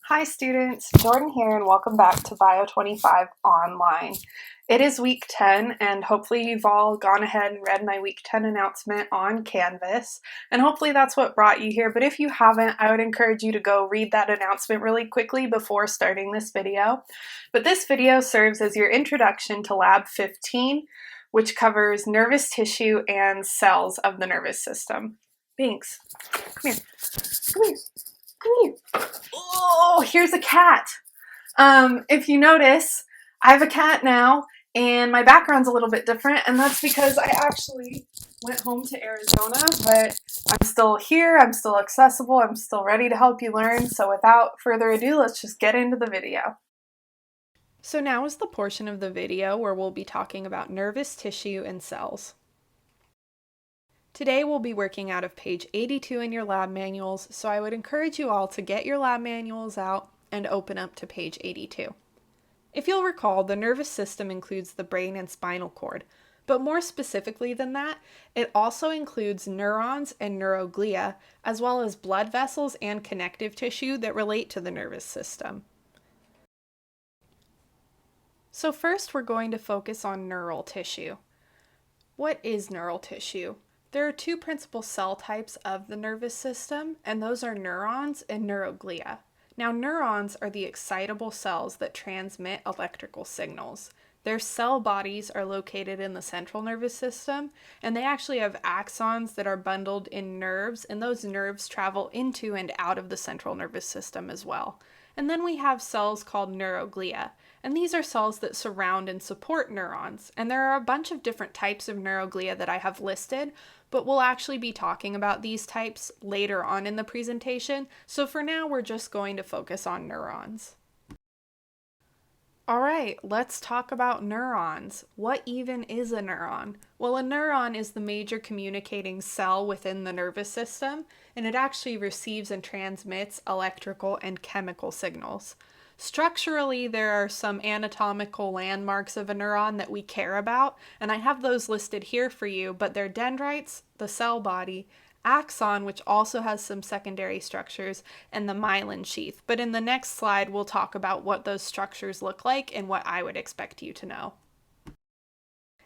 Hi students, Jordan here and welcome back to Bio 25 Online. It is week 10 and hopefully you've all gone ahead and read my week 10 announcement on Canvas, and hopefully that's what brought you here. But if you haven't, I would encourage you to go read that announcement really quickly before starting this video. But this video serves as your introduction to Lab 15, which covers nervous tissue and cells of the nervous system. Binks, come here, come here. Come here. Oh, here's a cat. If you notice, I have a cat now, and my background's a little bit different, and that's because I actually went home to Arizona, but I'm still here, I'm still accessible, I'm still ready to help you learn. So without further ado, let's just get into the video. So now is the portion of the video where we'll be talking about nervous tissue and cells. Today we'll be working out of page 82 in your lab manuals, so I would encourage you all to get your lab manuals out and open up to page 82. If you'll recall, the nervous system includes the brain and spinal cord, but more specifically than that, it also includes neurons and neuroglia, as well as blood vessels and connective tissue that relate to the nervous system. So first we're going to focus on neural tissue. What is neural tissue? There are two principal cell types of the nervous system, and those are neurons and neuroglia. Now, neurons are the excitable cells that transmit electrical signals. Their cell bodies are located in the central nervous system, and they actually have axons that are bundled in nerves, and those nerves travel into and out of the central nervous system as well. And then we have cells called neuroglia, and these are cells that surround and support neurons. And there are a bunch of different types of neuroglia that I have listed, but we'll actually be talking about these types later on in the presentation. So for now, we're just going to focus on neurons. All right, let's talk about neurons. What even is a neuron? Well, a neuron is the major communicating cell within the nervous system, and it actually receives and transmits electrical and chemical signals. Structurally, there are some anatomical landmarks of a neuron that we care about, and I have those listed here for you, but they're dendrites, the cell body, axon, which also has some secondary structures, and the myelin sheath. But in the next slide, we'll talk about what those structures look like and what I would expect you to know.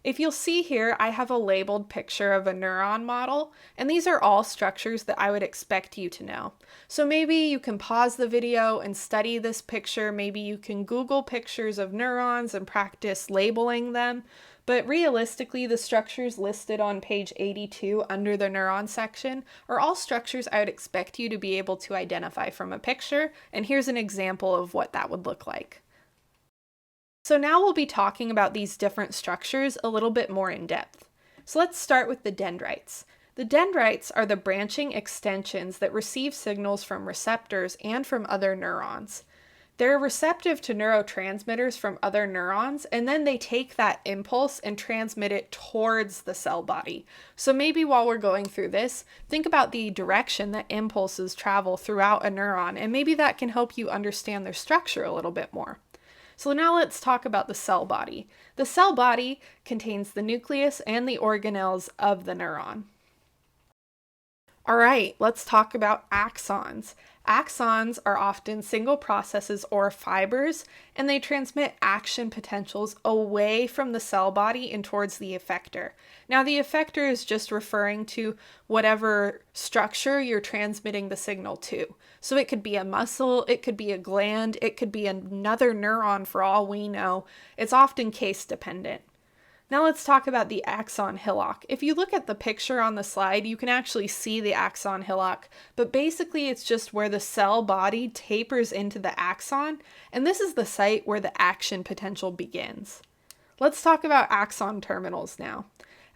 If you'll see here, I have a labeled picture of a neuron model, and these are all structures that I would expect you to know. So maybe you can pause the video and study this picture. Maybe you can Google pictures of neurons and practice labeling them. But realistically, the structures listed on page 82 under the neuron section are all structures I would expect you to be able to identify from a picture, and here's an example of what that would look like. So now we'll be talking about these different structures a little bit more in depth. So let's start with the dendrites. The dendrites are the branching extensions that receive signals from receptors and from other neurons. They're receptive to neurotransmitters from other neurons, and then they take that impulse and transmit it towards the cell body. So maybe while we're going through this, think about the direction that impulses travel throughout a neuron, and maybe that can help you understand their structure a little bit more. So now let's talk about the cell body. The cell body contains the nucleus and the organelles of the neuron. All right, let's talk about axons. Axons are often single processes or fibers, and they transmit action potentials away from the cell body and towards the effector. Now, the effector is just referring to whatever structure you're transmitting the signal to. So it could be a muscle, it could be a gland, it could be another neuron for all we know. It's often case dependent. Now let's talk about the axon hillock. If you look at the picture on the slide, you can actually see the axon hillock, but basically it's just where the cell body tapers into the axon, and this is the site where the action potential begins. Let's talk about axon terminals now.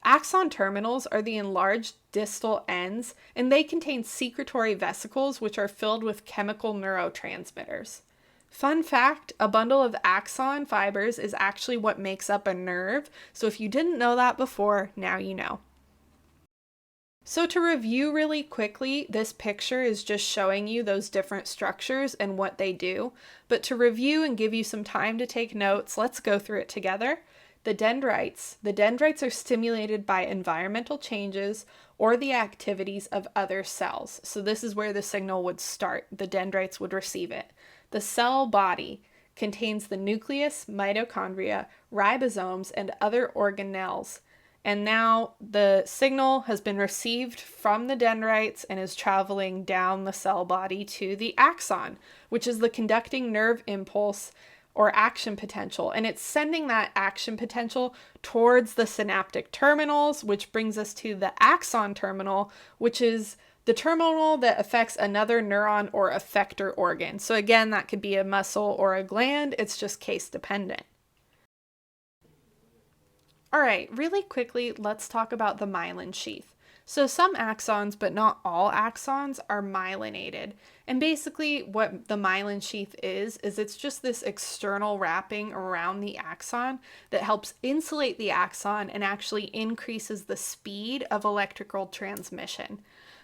Axon terminals are the enlarged distal ends, and they contain secretory vesicles which are filled with chemical neurotransmitters. Fun fact, a bundle of axon fibers is actually what makes up a nerve, so if you didn't know that before, now you know. So to review really quickly, this picture is just showing you those different structures and what they do, but to review and give you some time to take notes, let's go through it together. The dendrites are stimulated by environmental changes or the activities of other cells. So this is where the signal would start. The dendrites would receive it. The cell body contains the nucleus, mitochondria, ribosomes, and other organelles. And now the signal has been received from the dendrites and is traveling down the cell body to the axon, which is the conducting nerve impulse or action potential. And it's sending that action potential towards the synaptic terminals, which brings us to the axon terminal, which is the terminal that affects another neuron or effector organ. So again, that could be a muscle or a gland. It's just case dependent. All right, really quickly, let's talk about the myelin sheath. So some axons, but not all axons, are myelinated. And basically what the myelin sheath is it's just this external wrapping around the axon that helps insulate the axon and actually increases the speed of electrical transmission.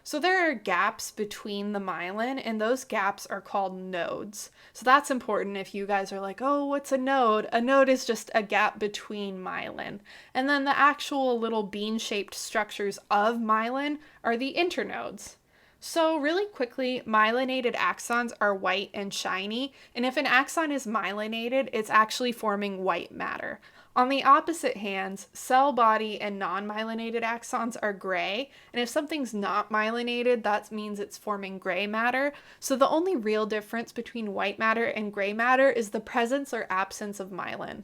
So there are gaps between the myelin, and those gaps are called nodes. So that's important if you guys are like, oh, what's a node? A node is just a gap between myelin. And then the actual little bean-shaped structures of myelin are the internodes. So really quickly, myelinated axons are white and shiny, and if an axon is myelinated, it's actually forming white matter. On the opposite hands, cell body and non-myelinated axons are gray, and if something's not myelinated, that means it's forming gray matter. So the only real difference between white matter and gray matter is the presence or absence of myelin.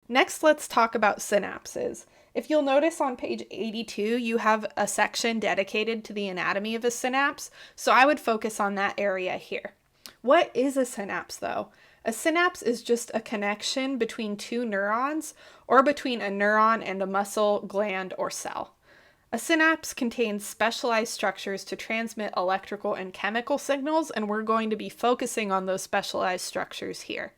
Next, let's talk about synapses. If you'll notice on page 82, you have a section dedicated to the anatomy of a synapse, so I would focus on that area here. What is a synapse, though? A synapse is just a connection between two neurons or between a neuron and a muscle, gland, or cell. A synapse contains specialized structures to transmit electrical and chemical signals, and we're going to be focusing on those specialized structures here.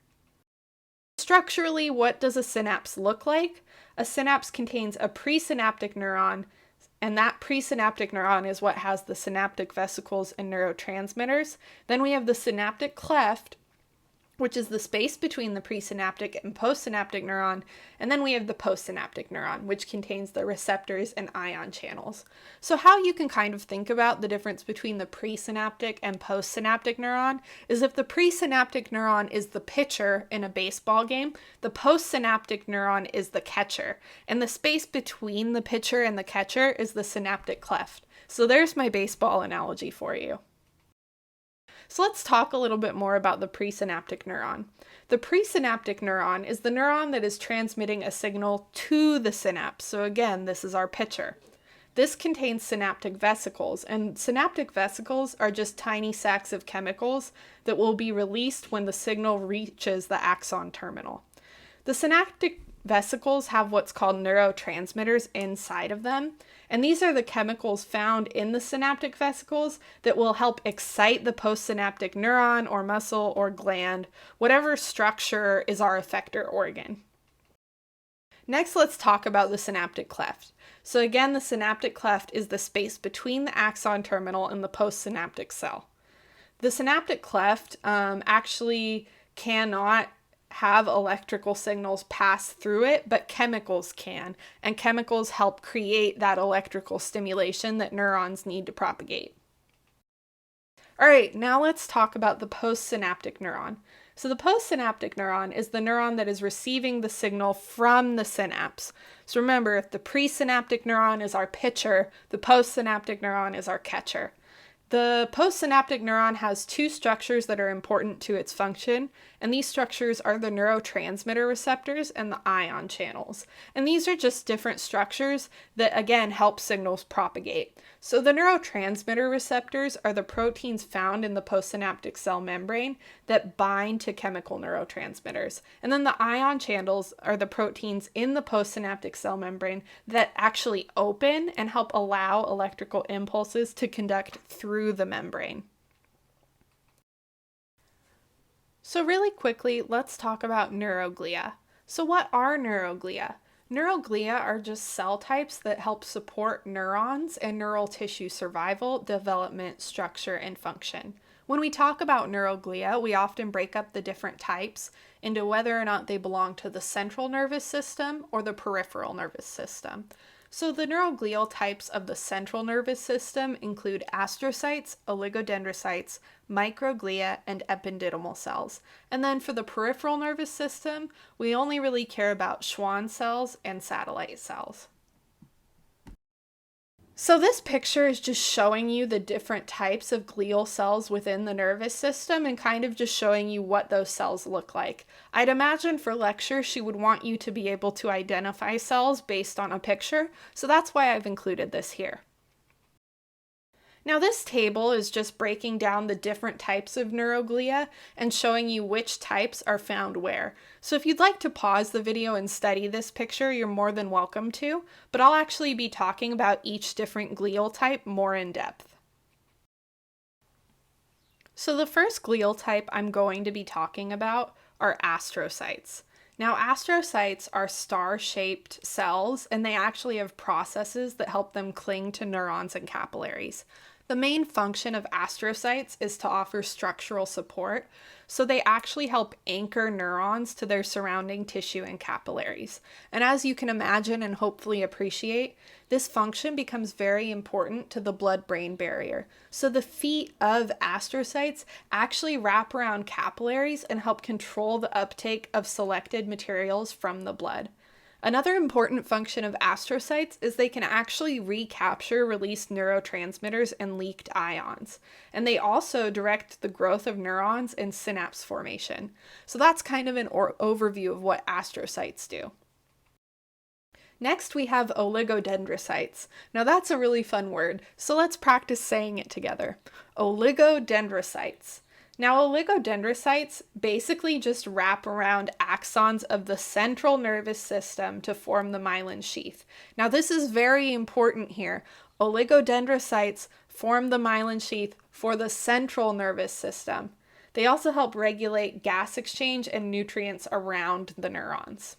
Structurally, what does a synapse look like? A synapse contains a presynaptic neuron, and that presynaptic neuron is what has the synaptic vesicles and neurotransmitters. Then we have the synaptic cleft, which is the space between the presynaptic and postsynaptic neuron, and then we have the postsynaptic neuron, which contains the receptors and ion channels. So how you can kind of think about the difference between the presynaptic and postsynaptic neuron is if the presynaptic neuron is the pitcher in a baseball game, the postsynaptic neuron is the catcher, and the space between the pitcher and the catcher is the synaptic cleft. So there's my baseball analogy for you. So let's talk a little bit more about the presynaptic neuron. The presynaptic neuron is the neuron that is transmitting a signal to the synapse. So again, this is our pitcher. This contains synaptic vesicles, and synaptic vesicles are just tiny sacs of chemicals that will be released when the signal reaches the axon terminal. The synaptic vesicles have what's called neurotransmitters inside of them, and these are the chemicals found in the synaptic vesicles that will help excite the postsynaptic neuron or muscle or gland, whatever structure is our effector organ. Next, let's talk about the synaptic cleft. So again, the synaptic cleft is the space between the axon terminal and the postsynaptic cell. The synaptic cleft actually cannot have electrical signals pass through it, but chemicals can, and chemicals help create that electrical stimulation that neurons need to propagate. All right, now let's talk about the postsynaptic neuron. So the postsynaptic neuron is the neuron that is receiving the signal from the synapse. So remember, if the presynaptic neuron is our pitcher, the postsynaptic neuron is our catcher. The postsynaptic neuron has two structures that are important to its function, and these structures are the neurotransmitter receptors and the ion channels. And these are just different structures that, again, help signals propagate. So the neurotransmitter receptors are the proteins found in the postsynaptic cell membrane that bind to chemical neurotransmitters. And then the ion channels are the proteins in the postsynaptic cell membrane that actually open and help allow electrical impulses to conduct through the membrane. So really quickly, let's talk about neuroglia. So what are neuroglia? Neuroglia are just cell types that help support neurons and neural tissue survival, development, structure, and function. When we talk about neuroglia, we often break up the different types into whether or not they belong to the central nervous system or the peripheral nervous system. So the neuroglial types of the central nervous system include astrocytes, oligodendrocytes, microglia, and ependymal cells. And then for the peripheral nervous system, we only really care about Schwann cells and satellite cells. So this picture is just showing you the different types of glial cells within the nervous system and kind of just showing you what those cells look like. I'd imagine for lecture she would want you to be able to identify cells based on a picture, so that's why I've included this here. Now this table is just breaking down the different types of neuroglia and showing you which types are found where. So if you'd like to pause the video and study this picture, you're more than welcome to, but I'll actually be talking about each different glial type more in depth. So the first glial type I'm going to be talking about are astrocytes. Now, astrocytes are star-shaped cells, and they actually have processes that help them cling to neurons and capillaries. The main function of astrocytes is to offer structural support, so they actually help anchor neurons to their surrounding tissue and capillaries. And as you can imagine and hopefully appreciate, this function becomes very important to the blood-brain barrier. So the feet of astrocytes actually wrap around capillaries and help control the uptake of selected materials from the blood. Another important function of astrocytes is they can actually recapture released neurotransmitters and leaked ions. And they also direct the growth of neurons and synapse formation. So that's kind of an overview of what astrocytes do. Next, we have oligodendrocytes. Now that's a really fun word, so let's practice saying it together. Oligodendrocytes. Now, oligodendrocytes basically just wrap around axons of the central nervous system to form the myelin sheath. Now, this is very important here. Oligodendrocytes form the myelin sheath for the central nervous system. They also help regulate gas exchange and nutrients around the neurons.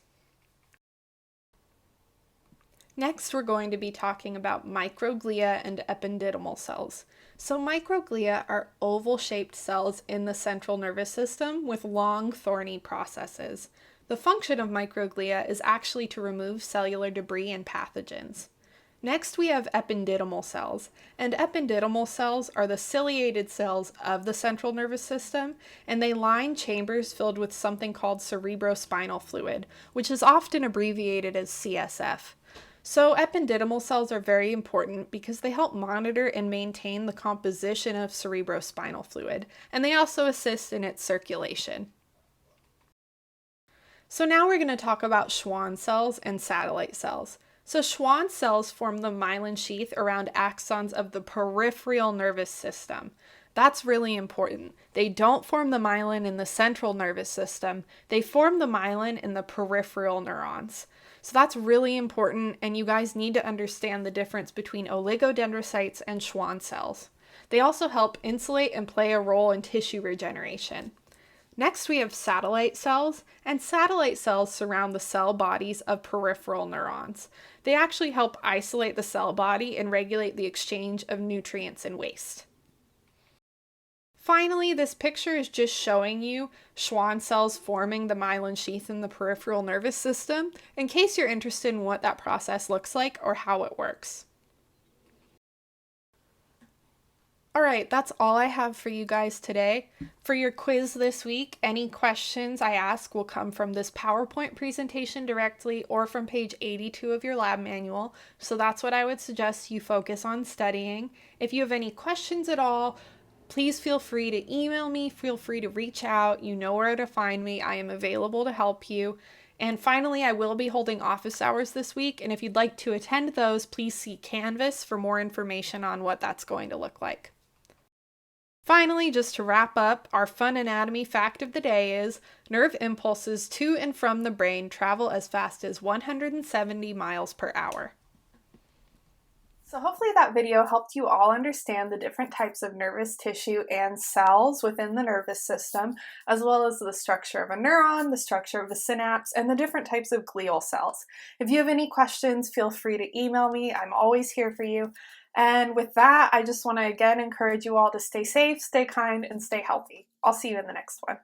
Next, we're going to be talking about microglia and ependymal cells. So microglia are oval-shaped cells in the central nervous system with long, thorny processes. The function of microglia is actually to remove cellular debris and pathogens. Next, we have ependymal cells, and ependymal cells are the ciliated cells of the central nervous system, and they line chambers filled with something called cerebrospinal fluid, which is often abbreviated as CSF. So ependymal cells are very important because they help monitor and maintain the composition of cerebrospinal fluid, and they also assist in its circulation. So now we're going to talk about Schwann cells and satellite cells. So Schwann cells form the myelin sheath around axons of the peripheral nervous system. That's really important. They don't form the myelin in the central nervous system. They form the myelin in the peripheral neurons. So that's really important, and you guys need to understand the difference between oligodendrocytes and Schwann cells. They also help insulate and play a role in tissue regeneration. Next, we have satellite cells, and satellite cells surround the cell bodies of peripheral neurons. They actually help isolate the cell body and regulate the exchange of nutrients and waste. Finally, this picture is just showing you Schwann cells forming the myelin sheath in the peripheral nervous system, in case you're interested in what that process looks like or how it works. Alright, that's all I have for you guys today. For your quiz this week, any questions I ask will come from this PowerPoint presentation directly or from page 82 of your lab manual, so that's what I would suggest you focus on studying. If you have any questions at all, please feel free to email me, feel free to reach out. You know where to find me. I am available to help you. And finally, I will be holding office hours this week, and if you'd like to attend those, please see Canvas for more information on what that's going to look like. Finally, just to wrap up, our fun anatomy fact of the day is nerve impulses to and from the brain travel as fast as 170 miles per hour. So hopefully that video helped you all understand the different types of nervous tissue and cells within the nervous system, as well as the structure of a neuron, the structure of the synapse, and the different types of glial cells. If you have any questions, feel free to email me. I'm always here for you. And with that, I just want to again encourage you all to stay safe, stay kind, and stay healthy. I'll see you in the next one.